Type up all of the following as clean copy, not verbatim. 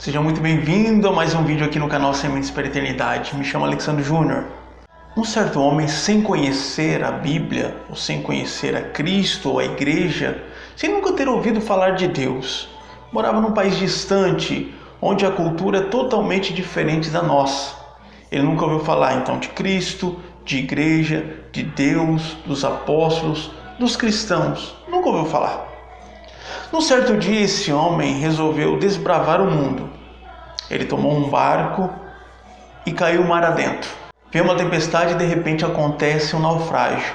Seja muito bem-vindo a mais um vídeo aqui no canal Sementes para a Eternidade. Me chamo Alexandre Júnior. Um certo homem, sem conhecer a Bíblia, ou sem conhecer a Cristo ou a Igreja, sem nunca ter ouvido falar de Deus, morava num país distante, onde a cultura é totalmente diferente da nossa. Ele nunca ouviu falar então de Cristo, de Igreja, de Deus, dos apóstolos, dos cristãos. Nunca ouviu falar. Num certo dia, esse homem resolveu desbravar o mundo. Ele tomou um barco e caiu mar adentro. Veio uma tempestade e de repente acontece um naufrágio.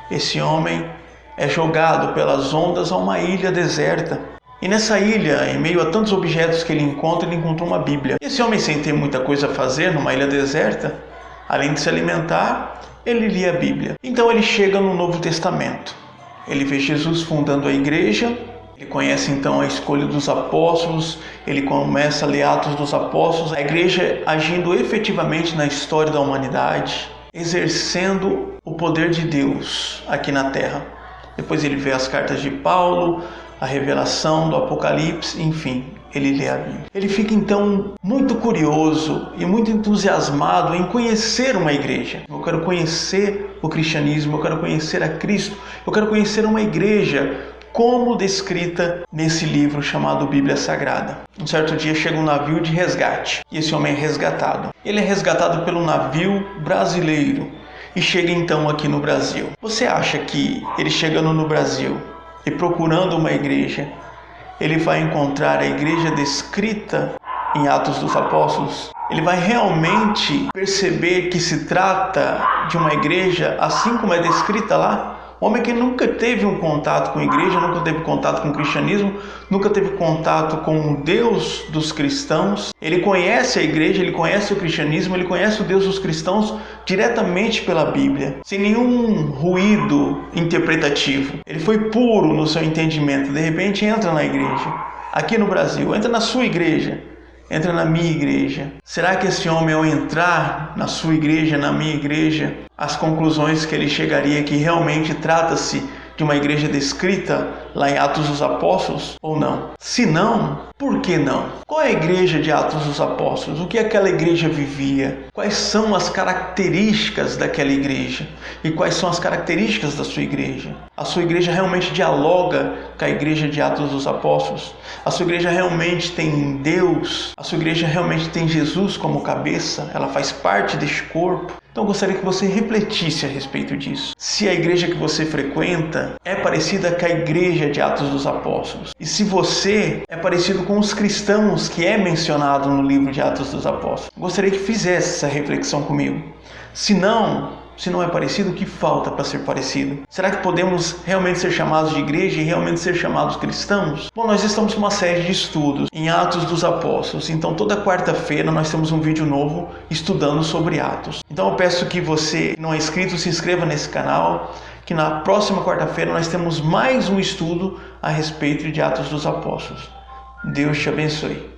Esse homem é jogado pelas ondas a uma ilha deserta. E nessa ilha, em meio a tantos objetos que ele encontrou uma Bíblia. Esse homem, sem ter muita coisa a fazer numa ilha deserta, além de se alimentar, ele lia a Bíblia. Então ele chega no Novo Testamento. Ele vê Jesus fundando a igreja. Ele conhece então a escolha dos apóstolos, ele começa a ler Atos dos Apóstolos, a igreja agindo efetivamente na história da humanidade, exercendo o poder de Deus aqui na terra. Depois ele vê as cartas de Paulo, a revelação do Apocalipse, enfim, ele lê a Bíblia. Ele fica então muito curioso e muito entusiasmado em conhecer uma igreja. Eu quero conhecer o cristianismo, eu quero conhecer a Cristo, eu quero conhecer uma igreja como descrita nesse livro chamado Bíblia Sagrada. Um certo dia chega um navio de resgate e esse homem é resgatado. Ele é resgatado pelo navio brasileiro e chega então aqui no Brasil. Você acha que ele chegando no Brasil e procurando uma igreja, ele vai encontrar a igreja descrita em Atos dos Apóstolos? Ele vai realmente perceber que se trata de uma igreja assim como é descrita lá? Um homem que nunca teve um contato com a igreja, nunca teve contato com o cristianismo, nunca teve contato com o Deus dos cristãos. Ele conhece a igreja, ele conhece o cristianismo, ele conhece o Deus dos cristãos diretamente pela Bíblia, sem nenhum ruído interpretativo. Ele foi puro no seu entendimento. De repente entra na igreja, aqui no Brasil, entra na sua igreja, entra na minha igreja. Será que esse homem, ao entrar na sua igreja, na minha igreja, as conclusões que ele chegaria é que realmente trata-se de uma igreja descrita lá em Atos dos Apóstolos ou não? Se não, por que não? Qual é a igreja de Atos dos Apóstolos? O que aquela igreja vivia? Quais são as características daquela igreja? E quais são as características da sua igreja? A sua igreja realmente dialoga com a igreja de Atos dos Apóstolos? A sua igreja realmente tem Deus? A sua igreja realmente tem Jesus como cabeça? Ela faz parte deste corpo? Então eu gostaria que você refletisse a respeito disso. Se a igreja que você frequenta é parecida com a igreja de Atos dos Apóstolos. E se você é parecido com os cristãos que é mencionado no livro de Atos dos Apóstolos. Eu gostaria que fizesse essa reflexão comigo. Se não é parecido, o que falta para ser parecido? Será que podemos realmente ser chamados de igreja e realmente ser chamados cristãos? Bom, nós estamos com uma série de estudos em Atos dos Apóstolos. Então toda quarta-feira nós temos um vídeo novo estudando sobre Atos. Então eu peço que você que não é inscrito, se inscreva nesse canal, que na próxima quarta-feira nós temos mais um estudo a respeito de Atos dos Apóstolos. Deus te abençoe.